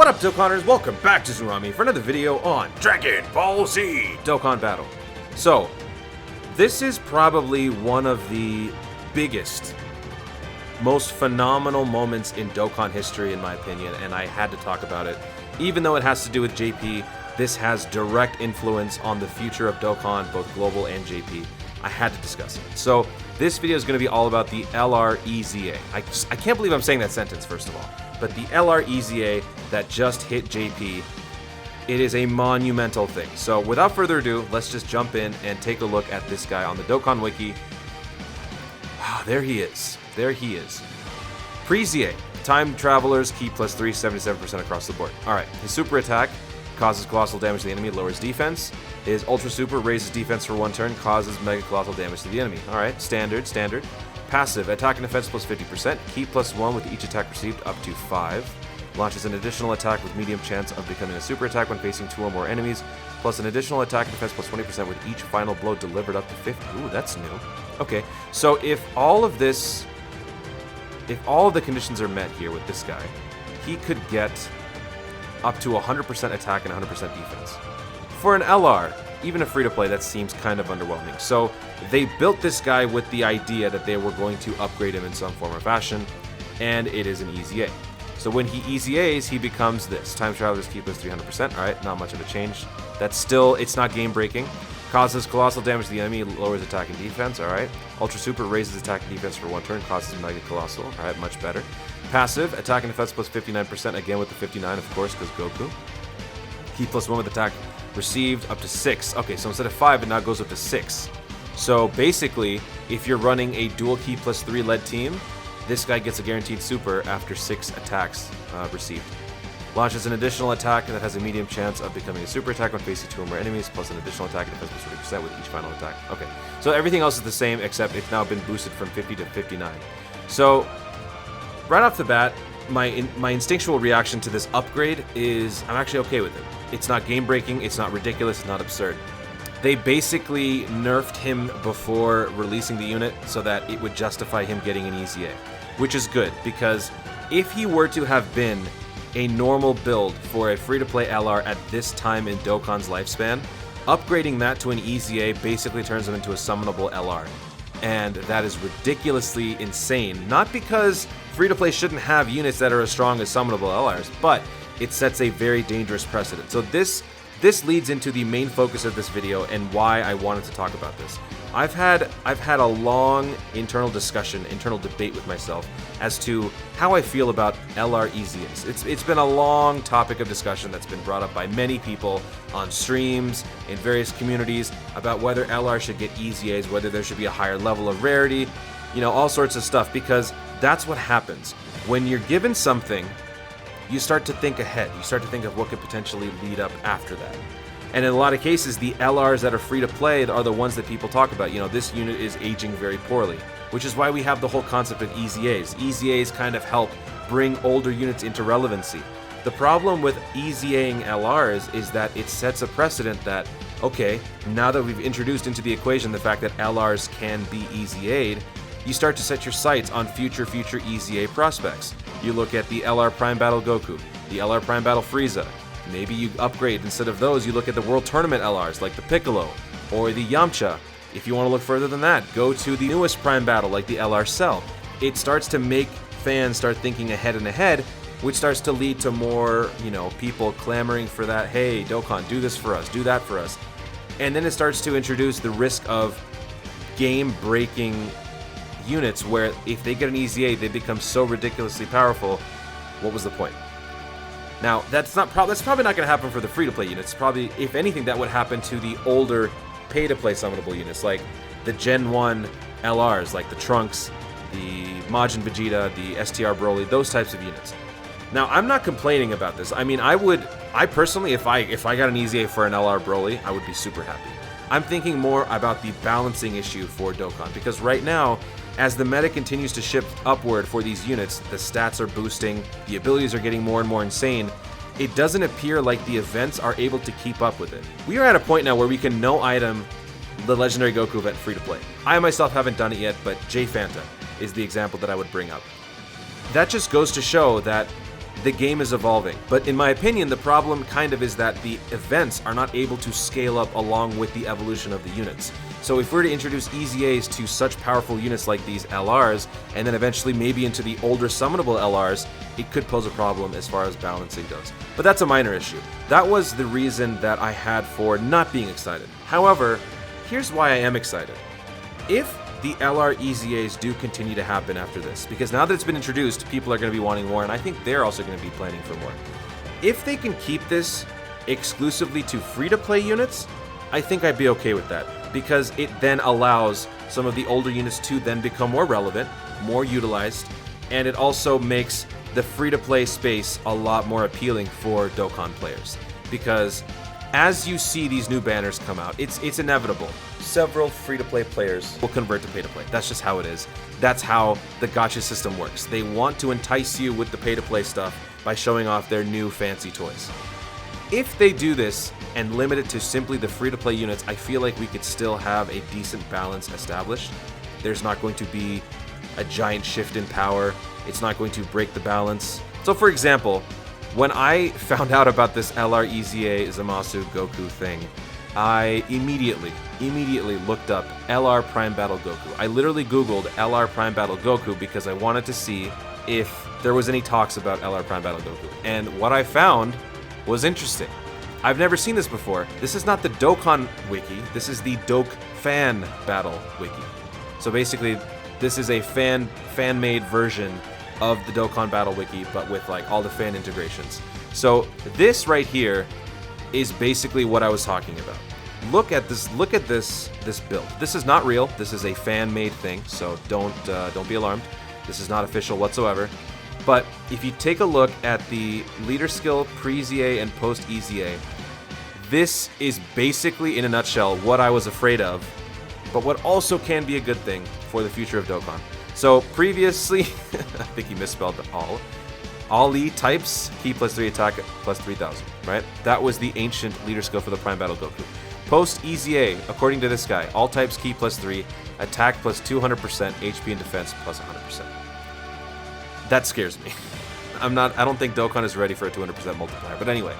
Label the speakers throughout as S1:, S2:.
S1: What up, Dokkaners? Welcome back to Tsunami for another video on Dragon Ball Z Dokkan Battle. So, this is probably one of the biggest, most phenomenal moments in Dokkan history, in my opinion, and I had to talk about it. Even though it has to do with JP, this has direct influence on the future of Dokkan, both global and JP. I had to discuss it. So, this video is going to be all about the EZA. I can't believe I'm saying that sentence, first of all. But the EZA that just hit JP, it is a monumental thing. So without further ado, let's just jump in and take a look at this guy on the Dokkan Wiki. There he is. There he is. Frieza. Time Travelers, Ki +3, 77% across the board. Alright, his super attack causes colossal damage to the enemy, lowers defense. His Ultra Super raises defense for one turn, causes mega colossal damage to the enemy. Alright, standard. Passive, attack and defense plus 50%, Ki +1 with each attack received up to 5. Launches an additional attack with medium chance of becoming a super attack when facing 2 or more enemies, plus an additional attack and defense plus 20% with each final blow delivered up to 50. Ooh, that's new. Okay, so if all of the conditions are met here with this guy, he could get up to 100% attack and 100% defense. For an LR, even a free-to-play, that seems kind of underwhelming. So they built this guy with the idea that they were going to upgrade him in some form or fashion, and it is an EZA. So when he EZAs, he becomes this. Time Travelers Ki +300%. Alright, not much of a change. That's still, it's not game-breaking. Causes colossal damage to the enemy, lowers attack and defense. Alright. Ultra Super raises attack and defense for one turn, causes mega colossal. Alright, much better. Passive, attack and defense plus 59%, again with the 59, of course, because Goku. Ki +1 with attack received up to 6. Okay, so instead of 5, it now goes up to 6. So basically, if you're running a dual Ki +3 led team, this guy gets a guaranteed super after 6 attacks received. Launches an additional attack that has a medium chance of becoming a super attack when facing 2 or more enemies, plus an additional attack and defense plus 40% with each final attack. Okay, so everything else is the same, except it's now been boosted from 50 to 59. So, right off the bat, my instinctual reaction to this upgrade is I'm actually okay with it. It's not game-breaking, it's not ridiculous, it's not absurd. They basically nerfed him before releasing the unit so that it would justify him getting an EZA, which is good, because if he were to have been a normal build for a free-to-play LR at this time in Dokkan's lifespan, upgrading that to an EZA basically turns him into a summonable LR. And that is ridiculously insane, not because free-to-play shouldn't have units that are as strong as summonable LRs, but it sets a very dangerous precedent. So this leads into the main focus of this video and why I wanted to talk about this. I've had a long internal debate with myself as to how I feel about LR EZAs. It's been a long topic of discussion that's been brought up by many people on streams, in various communities, about whether LR should get EZAs, whether there should be a higher level of rarity, you know, all sorts of stuff, because that's what happens. When you're given something, you start to think ahead. You start to think of what could potentially lead up after that. And in a lot of cases, the LRs that are free to play are the ones that people talk about. You know, this unit is aging very poorly, which is why we have the whole concept of EZAs. EZAs kind of help bring older units into relevancy. The problem with EZAing LRs is that it sets a precedent that, okay, now that we've introduced into the equation the fact that LRs can be EZA'd, you start to set your sights on future EZA prospects. You look at the LR Prime Battle Goku, the LR Prime Battle Frieza. Maybe you upgrade, instead of those, you look at the World Tournament LRs like the Piccolo or the Yamcha. If you want to look further than that, go to the newest Prime Battle like the LR Cell. It starts to make fans start thinking ahead and ahead, which starts to lead to more, you know, people clamoring for that, hey, Dokkan, do this for us, do that for us. And then it starts to introduce the risk of game-breaking units where if they get an EZA, they become so ridiculously powerful. What was the point? Now, that's probably not going to happen for the free-to-play units. Probably, if anything, that would happen to the older pay-to-play summonable units, like the Gen 1 LRs, like the Trunks, the Majin Vegeta, the STR Broly, those types of units. Now, I'm not complaining about this. I mean, I personally, if I got an EZA for an LR Broly, I would be super happy. I'm thinking more about the balancing issue for Dokkan, because right now, as the meta continues to shift upward for these units, the stats are boosting, the abilities are getting more and more insane, it doesn't appear like the events are able to keep up with it. We are at a point now where we can no-item the Legendary Goku event free-to-play. I myself haven't done it yet, but J Fanta is the example that I would bring up. That just goes to show that the game is evolving. But in my opinion, the problem kind of is that the events are not able to scale up along with the evolution of the units. So if we're to introduce EZAs to such powerful units like these LRs, and then eventually maybe into the older summonable LRs, it could pose a problem as far as balancing goes. But that's a minor issue. That was the reason that I had for not being excited. However, here's why I am excited. If the LR EZAs do continue to happen after this, because now that it's been introduced, people are going to be wanting more, and I think they're also going to be planning for more. If they can keep this exclusively to free-to-play units, I think I'd be okay with that, because it then allows some of the older units to then become more relevant, more utilized, and it also makes the free-to-play space a lot more appealing for Dokkan players. Because as you see these new banners come out, it's inevitable. Several free-to-play players will convert to pay-to-play. That's just how it is. That's how the gacha system works. They want to entice you with the pay-to-play stuff by showing off their new fancy toys. If they do this and limit it to simply the free-to-play units, I feel like we could still have a decent balance established. There's not going to be a giant shift in power. It's not going to break the balance. So for example, when I found out about this LR EZA Zamasu Goku thing, I immediately looked up LR Prime Battle Goku. I literally Googled LR Prime Battle Goku because I wanted to see if there was any talks about LR Prime Battle Goku. And what I found was interesting. I've never seen this before. This is not the Dokkan Wiki. This is the Fan Battle Wiki. So basically, this is a fan-made version of the Dokkan Battle Wiki, but with like all the fan integrations. So this right here is basically what I was talking about. Look at this build. This is not real. This is a fan-made thing, so don't be alarmed. This is not official whatsoever. But if you take a look at the leader skill pre-EZA and post-EZA, this is basically, in a nutshell, what I was afraid of, but what also can be a good thing for the future of Dokkan. So previously, I think he misspelled all. All E types, key plus 3 attack plus 3000, right? That was the ancient leader skill for the Prime Battle Goku. Post EZA, according to this guy, all types key plus 3, attack plus 200%, HP and defense plus 100%. That scares me. I don't think Dokkan is ready for a 200% multiplier, but anyway,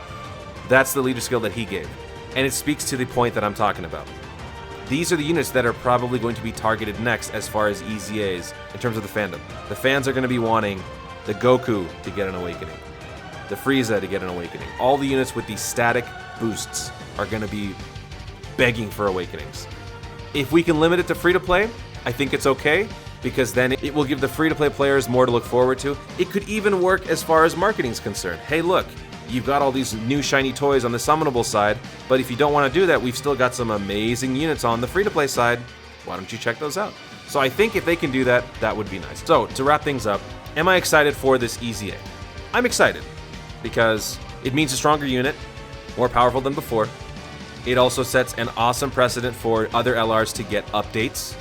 S1: that's the leader skill that he gave. And it speaks to the point that I'm talking about. These are the units that are probably going to be targeted next as far as EZAs in terms of the fandom. The fans are going to be wanting the Goku to get an awakening, the Frieza to get an awakening. All the units with these static boosts are going to be begging for awakenings. If we can limit it to free-to-play, I think it's okay, because then it will give the free-to-play players more to look forward to. It could even work as far as marketing is concerned. Hey, look, you've got all these new shiny toys on the summonable side, but if you don't want to do that, we've still got some amazing units on the free-to-play side. Why don't you check those out? So I think if they can do that, that would be nice. So to wrap things up, am I excited for this EZA? I'm excited because it means a stronger unit, more powerful than before. It also sets an awesome precedent for other LRs to get updates.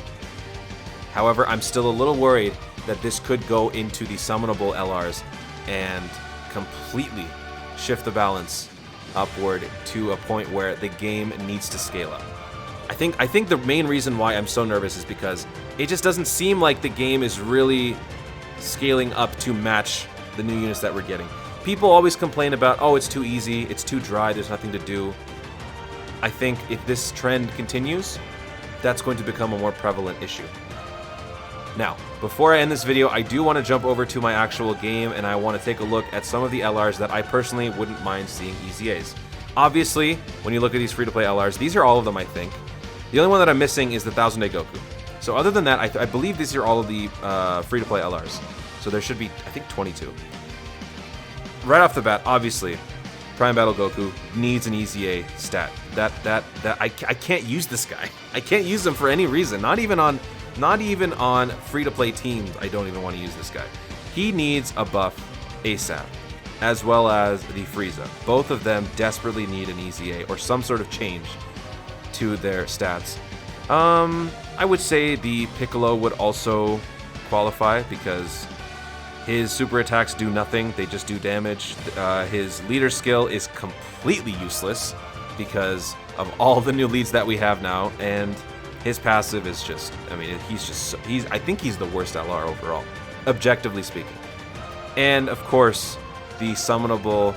S1: However, I'm still a little worried that this could go into the summonable LRs and completely shift the balance upward to a point where the game needs to scale up. I think the main reason why I'm so nervous is because it just doesn't seem like the game is really scaling up to match the new units that we're getting. People always complain about, oh, it's too easy, it's too dry, there's nothing to do. I think if this trend continues, that's going to become a more prevalent issue. Now, before I end this video, I do want to jump over to my actual game, and I want to take a look at some of the LRs that I personally wouldn't mind seeing EZAs. Obviously, when you look at these free-to-play LRs, these are all of them, I think. The only one that I'm missing is the 1000-Day Goku. So other than that, I believe these are all of the free-to-play LRs. So there should be, I think, 22. Right off the bat, obviously, Prime Battle Goku needs an EZA stat. I can't use this guy. I can't use him for any reason. Not even on free-to-play teams, I don't even want to use this guy. He needs a buff ASAP, as well as the Frieza. Both of them desperately need an EZA or some sort of change to their stats. I would say the Piccolo would also qualify because his super attacks do nothing, they just do damage. His leader skill is completely useless because of all the new leads that we have now, and his passive is just, I mean, I think he's the worst LR overall, objectively speaking. And of course, the summonable,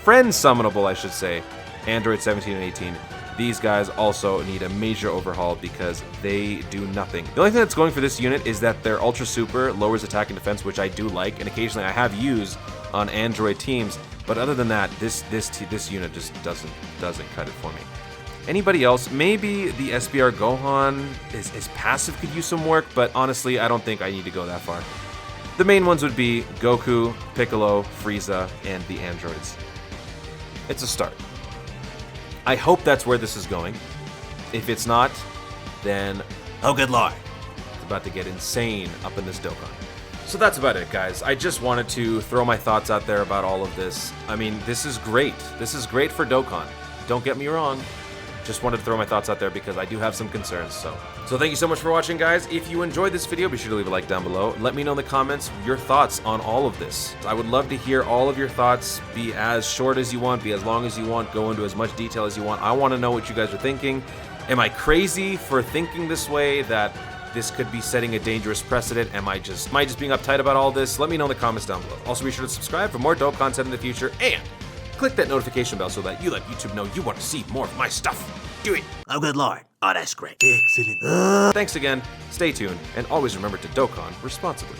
S1: friend summonable, I should say, Android 17 and 18. These guys also need a major overhaul because they do nothing. The only thing that's going for this unit is that their Ultra Super lowers attack and defense, which I do like, and occasionally I have used on Android teams. But other than that, this unit just doesn't cut it for me. Anybody else? Maybe the SBR Gohan is passive could use some work, but honestly, I don't think I need to go that far. The main ones would be Goku, Piccolo, Frieza, and the androids. It's a start. I hope that's where this is going. If it's not, then oh good lord, it's about to get insane up in this Dokkan. So that's about it, guys. I just wanted to throw my thoughts out there about all of this. I mean, this is great. This is great for Dokkan. Don't get me wrong. Just wanted to throw my thoughts out there because I do have some concerns. So thank you so much for watching, guys. If you enjoyed this video, be sure to leave a like down below. Let me know in the comments your thoughts on all of this. I would love to hear all of your thoughts. Be as short as you want, be as long as you want, go into as much detail as you want. I want to know what you guys are thinking. Am I crazy for thinking this way, that this could be setting a dangerous precedent? Am I just being uptight about all this? Let me know in the comments down below. Also, be sure to subscribe for more dope content in the future, and click that notification bell so that you let YouTube know you want to see more of my stuff. Do it. Oh, good lord. Oh, that's great. Excellent. Thanks again. Stay tuned, and always remember to Dokkan responsibly.